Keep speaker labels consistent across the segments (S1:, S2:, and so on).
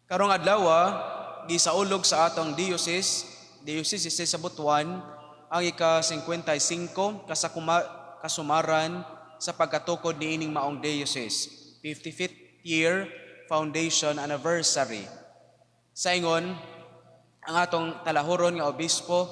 S1: Karong adlaw, gisaulog sa atong diocese sa Butuan, ang ika-55 kasumaran sa pagkatukod ni ining maong diocese, 55th year foundation anniversary. Sa ingon, ang atong talahuron nga obispo,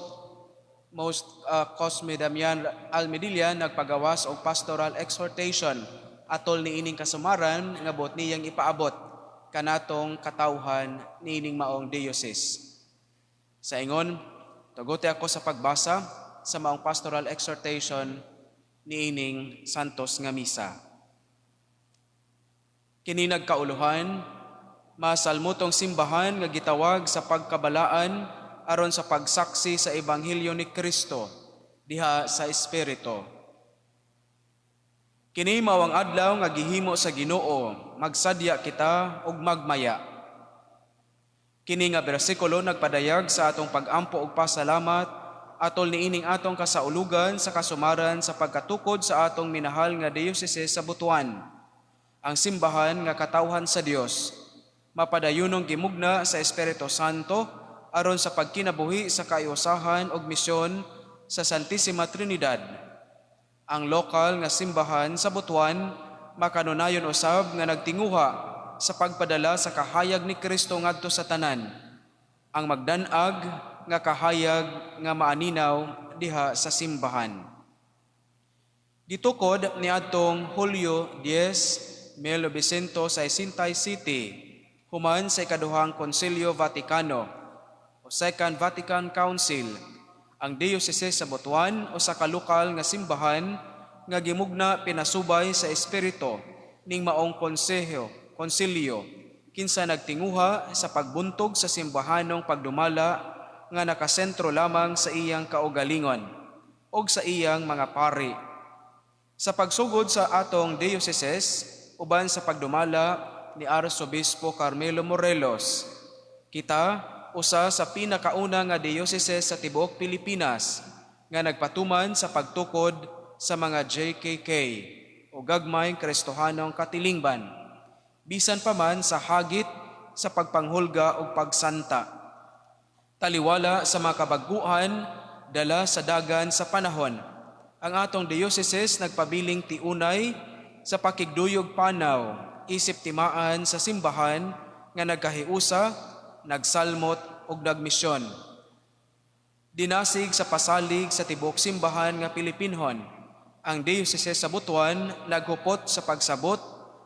S1: Most Cosme Damian Almedilla, nagpagawas og pastoral exhortation atol ni ining kasumaran nga bot niyang ipaabot kanatong katawhan ni ining maong diocese. Sa ingon, tugote ako sa pagbasa sa maong pastoral exhortation ni ining santos nga misa. Kini nagkauluhan, masalmutong simbahan nga gitawag sa pagkabalaan aron sa pagsaksi sa Ebanghelyo ni Kristo diha sa Espiritu. Kini mao ang adlaw nga gihimo sa Ginoo, magsadya kita ug magmaya. Kini nga bersikulo nagpadayag sa atong pag-ampo ug pasalamat atol niining atong kasaulugan sa kasumaran sa pagkatukod sa atong minahal nga diocese sa Butuan, ang simbahan nga katawhan sa Dios, mapadayunong gimugna sa Espiritu Santo aron sa pagkinabuhi sa kaiusahan ug misyon sa Santissima Trinidad. Ang lokal nga simbahan sa Butuan makanunayon usab nga nagtinguha sa pagpadala sa kahayag ni Kristo ngadto sa tanan, ang magdanag nga kahayag nga maaninaw diha sa simbahan. Gitukod ni adtong Hulyo 10, 1967, human sa ikaduhang Konsilyo Vaticano o Second Vatican Council, ang diocese sa Butuan o sa kalokal nga simbahan nga gimugna pinasubay sa espiritu ning maong konsilyo kinsa nagtinguha sa pagbuntog sa simbahanong pagdumala nga nakasentro lamang sa iyang kaugalingon o sa iyang mga pari. Sa pagsugod sa atong diocese uban sa pagdumala ni Arsobispo Carmelo Morelos, kita usa sa pinakauna nga diocese sa tibuok Pilipinas nga nagpatuman sa pagtukod sa mga JKK o gagmayng Kristohanong katilingban, bisan pa man sa hagit sa pagpanghulga o pagsanta. Taliwala sa mga kabaguhan dala sa dagan sa panahon, ang atong diocese nagpabiling tiunay sa pakigduyog panaw, isip timaan sa simbahan nga nagkahiusa, nagsalmot ug nagmisyon. Dinasig sa pasalig sa tibuok simbahan nga Pilipinhon, ang diocese sa Butuan naghupot sa pagsabot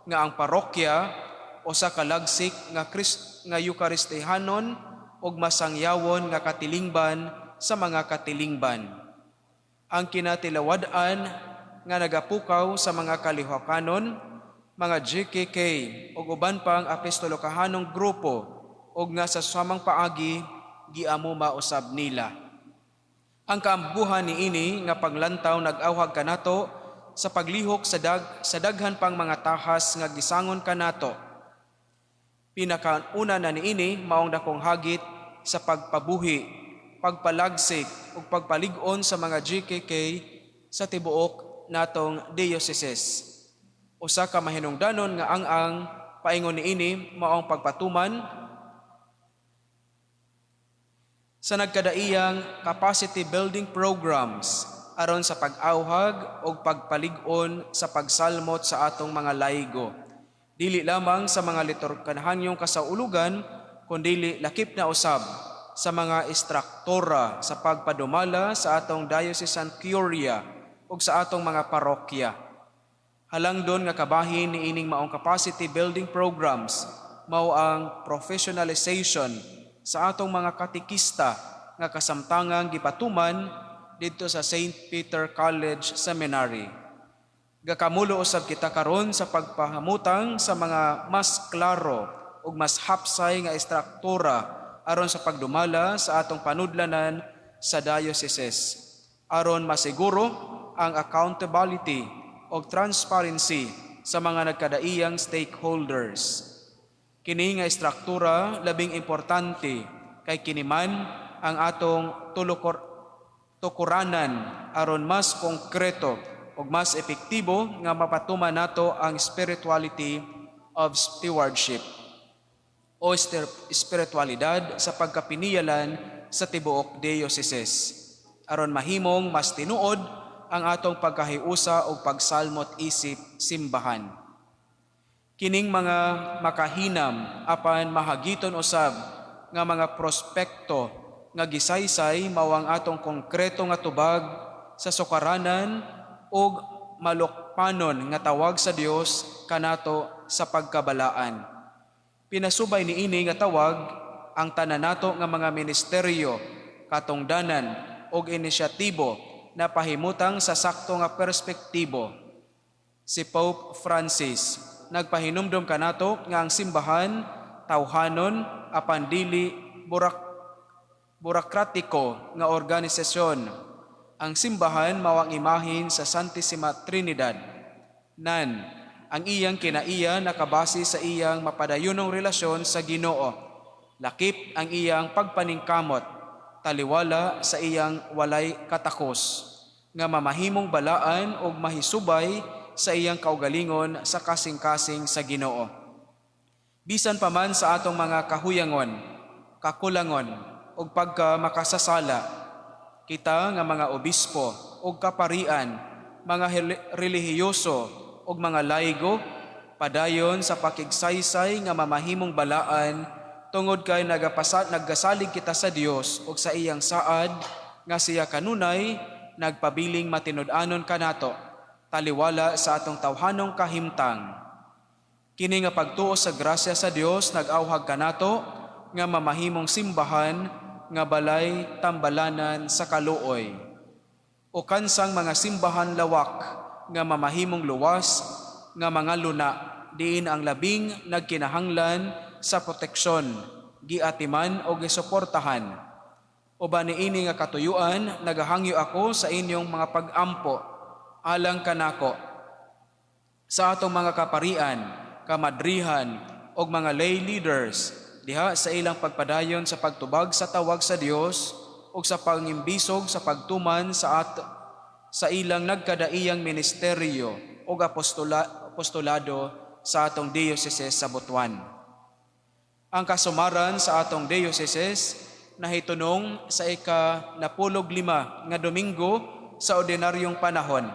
S1: nga ang parokya o sa kalagsik nga Eukaristihanon ug masangyawon nga katilingban sa mga katilingban. Ang kinatilawad-an nga nagapukaw sa mga kalihakanon, mga GKK ug uban pang apostolikahanong grupo ug nga sa samang paagi giamo mausab nila. Ang kaambuhan niini nga paglantaw nag-awhag kanato sa paglihok sa daghan pang mga tahas nga gisangon kanato. Pinakauna na niini maong dakong hagit sa pagpabuhi, pagpalagsik ug pagpalig-on sa mga GKK sa tibuok natong dioceses. Usa ka mahinungdanon nga ang paingon niini maong pagpatuman sa nagkadaiyang capacity building programs aron sa pag-awhag o pagpalig-on sa pagsalmot sa atong mga laygo. Dili lamang sa mga liturghanyong kasaulugan, kundi lakip na usab sa mga istruktura sa pagpadumala sa atong diocesan curia ug sa atong mga parokya. Halangdon nga kabahin ni ining maong capacity building programs mao ang professionalization sa atong mga katikista nga kasamtangang gipatuman dito sa St. Peter College Seminary. Gakamulo usab kita karon sa pagpahamutang sa mga mas klaro ug mas hapsay nga istruktura aron sa pagdumala sa atong panudlanan sa dioceses, aron masiguro ang accountability o transparency sa mga nagkadaiyang stakeholders. Kini nga istruktura labing importante kay kini man ang atong tukuranan aron mas konkreto ug mas epektibo nga mapatuman nato ang spirituality of stewardship. o espiritualidad sa pagkapiniyalan sa tibuok diocese, aron mahimong mas tinuod ang atong pagkahiusa o pagsalmot isip simbahan. Kining mga makahinam apan mahagiton usab nga mga prospekto nga gisaysay mao ang atong konkreto nga tubag sa sukaranan ug malukpanon nga tawag sa Dios kanato sa pagkabalaan. Pinasubay niini nga tawag ang tanan nato nga mga ministeryo, katungdanan ug inisyatibo na pahimutang sa sakto nga perspektibo. Si Pope Francis nagpahinumdom kanato nga ang simbahan tawhanon apan dili burakratiko nga organisasyon. Ang simbahan mao ang imahin sa Santissima Trinidad. Nan, ang iyang kinaiya nakabase sa iyang mapadayunong relasyon sa Ginoo. Lakip ang iyang pagpaningkamot, taliwala sa iyang walay katakos, nga mamahimong balaan o mahisubay sa iyang kaugalingon sa kasing-kasing sa Ginoo. Bisan pa man sa atong mga kahuyangon, kakulangon, o pagka makasasala, kita nga mga obispo o kaparian, mga relihiyoso o mga laigo, padayon sa pakigsaysay nga mamahimong balaan, tungod kay naggasalig kita sa Dios o sa iyang saad, nga siya kanunay, nagpabiling matinud-anon kanato, taliwala sa atong tawhanong kahimtang. Kini nga pagtuo sa grasya sa Dios nag-awhag kanato nga mamahimong simbahan nga balay tambalanan sa kaluoy. O kansang mga simbahan lawak nga mamahimong luwas nga mga luna diin ang labing nagkinahanglan sa proteksyon, giatiman o gisuportahan. O ba niini nga katuyuan nagahangyo ako sa inyong mga pag-ampo alang kanako sa atong mga kaparian, kamadrihan o mga lay leaders diha sa ilang pagpadayon sa pagtubag sa tawag sa Dios o sa pangimbisog sa pagtuman sa ilang nagkadaiyang ministeryo o apostolado sa atong diocese sa Butuan. Ang kasumaran sa atong diocese nahitunong sa ika-15 nga Domingo sa ordinaryong panahon.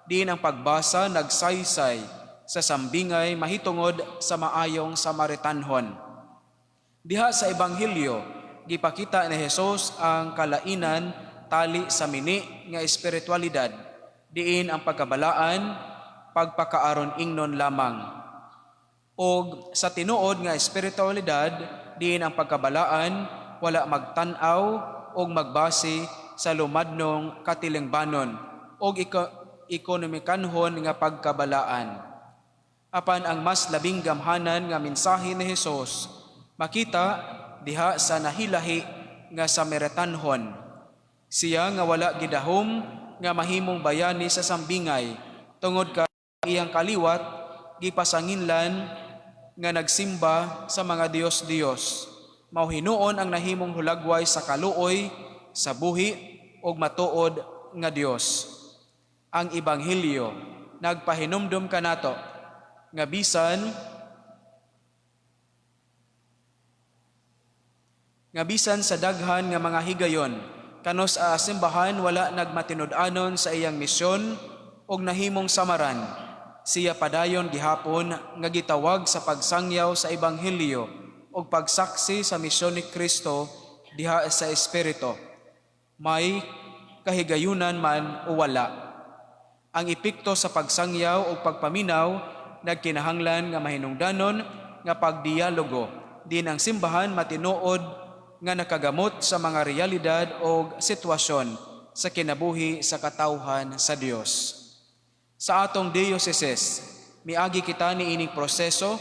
S1: Diin ang pagbasa nagsaysay sa sambingay mahitungod sa maayong Samaritanhon. Diha sa Ebanghelyo, gipakita ni Jesus ang kalainan tali sa mini nga espiritualidad, diin ang pagkabalaan, pagpakaaron ingnon lamang. O sa tinuod nga espiritualidad, diin ang pagkabalaan, wala magtanaw o magbase sa lumadnong katilingbanon o ekonomikanhon nga pagkabalaan. Apan ang mas labing gamhanan nga mensahe ni Jesus, makita diha sa nahilahi nga Samaritanhon. Siya nga wala gidahom nga mahimong bayani sa sambingay, tungod ka iyang kaliwat, gipasanginlan nga nagsimba sa mga Diyos-Diyos. Mauhinuon ang nahimong hulagway sa kaluoy, sa buhi, o matuod nga Diyos. Ang Ebanghelyo, nagpahinumdum kanato, nga bisan sa daghan nga mga higayon, kanos a simbahan wala nagmatinud-anon sa iyang misyon og nahimong samaran. Siya padayon gihapon nga gitawag sa pagsangyaw sa Ebanghelyo og pagsaksi sa misyon ni Kristo diha sa Espiritu. May kahigayunan man o wala. Ang epekto sa pagsangyaw o pagpaminaw nagkinahanglan nga mahinungdanon nga pagdialogo. Din ang simbahan matinuod nga nakagamot sa mga realidad o sitwasyon sa kinabuhi sa katawhan sa Dios. Sa atong diocese, miagi kita niining proseso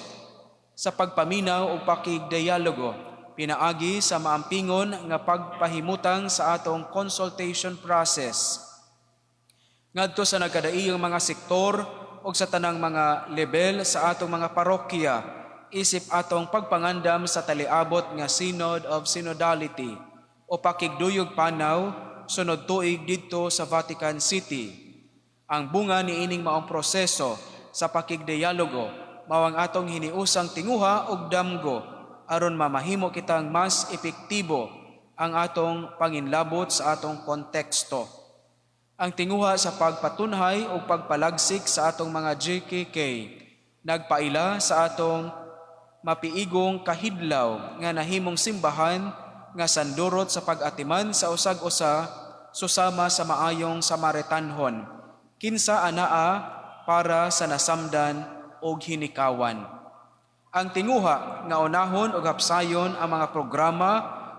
S1: sa pagpaminaw o pakigdialogo, pinaagi sa maampingon nga pagpahimutang sa atong consultation process. Ngadto sa nagkadaiyang mga sektor o sa tanang mga level sa atong mga parokya, isip atong pagpangandam sa taliabot nga Synod of Synodality o pakigduyog panaw sunod tuig didto sa Vatican City. Ang bunga niining maong proseso sa pakigdialogo mao ang atong hiniusang tinguha og damgo aron mamahimo kitang mas epektibo ang atong panginlabot sa atong konteksto. Ang tinguha sa pagpatunhay o pagpalagsik sa atong mga GKK nagpaila sa atong mapiigong kahidlaw nga nahimong simbahan nga sandurot sa pag-atiman sa usag-usa susama sa maayong Samaritanhon kinsa anaa para sa nasamdan og hinikawan. Ang tinguha nga unahon og hapsayon ang mga programa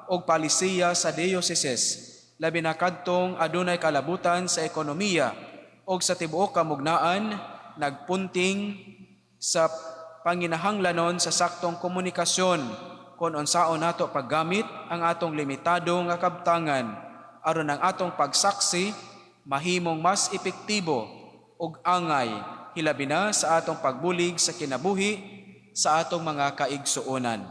S1: og palisiya sa dioceses labi na kadtong adunay kalabutan sa ekonomiya og sa tibuok kamugnaan nagpunting sa panginahanglanon sa saktong komunikasyon kung unsaon nato paggamit ang atong limitado nga kabtangan aron ang atong pagsaksi mahimong mas epektibo ug angay hilabi na sa atong pagbulig sa kinabuhi sa atong mga kaigsuonan.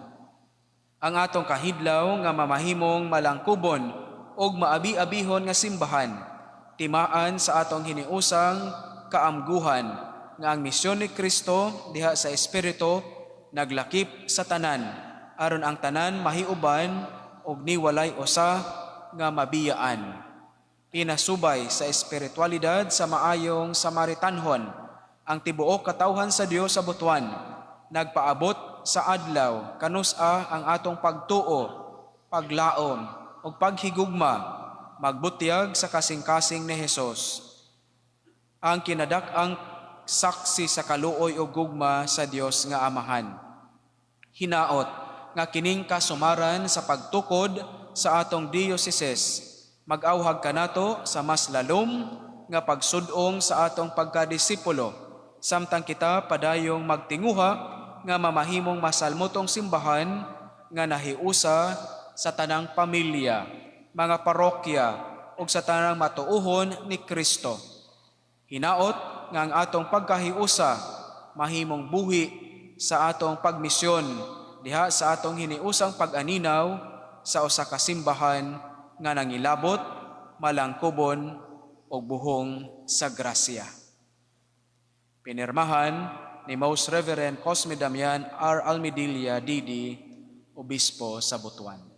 S1: Ang atong kahidlaw nga mamahimong malangkubon ug maabi-abihon nga simbahan timaan sa atong hiniusang kaamguhan nga ang misyon ni Kristo diha sa Espiritu naglakip sa tanan aron ang tanan mahiuban ug niwalay usa nga mabiyaan. Pinasubay sa espiritualidad sa maayong Samaritanhon ang tibuok katawhan sa Dios sa butuan nagpaabot sa adlaw kanus-a ang atong pagtuo, paglaom ug paghigugma magbutyag sa kasing-kasing ni Hesus. Ang kinadak-ang saksi sa kaluoy ug gugma sa Dios nga Amahan. Hinaot nga kining kasumaran sa pagtukod sa atong dioceses mag-awhag kanato sa mas lalom nga pagsudong sa atong pagkadisipulo samtang kita padayong magtinguha nga mamahimong masalmotong simbahan nga nahiusa sa tanang pamilya, mga parokya ug sa tanang matuuhon ni Kristo. Hinaot nga ang atong pagkahiusa mahimong buhi sa atong pagmisyon diha sa atong hiniusang pag-aninaw sa usa ka simbahan nga nangilabot, malangkubon ug buhong sa grasya. Pinirmahan ni Most Reverend Cosme Damian R. Almedilla, D.D., Obispo sa Butuan.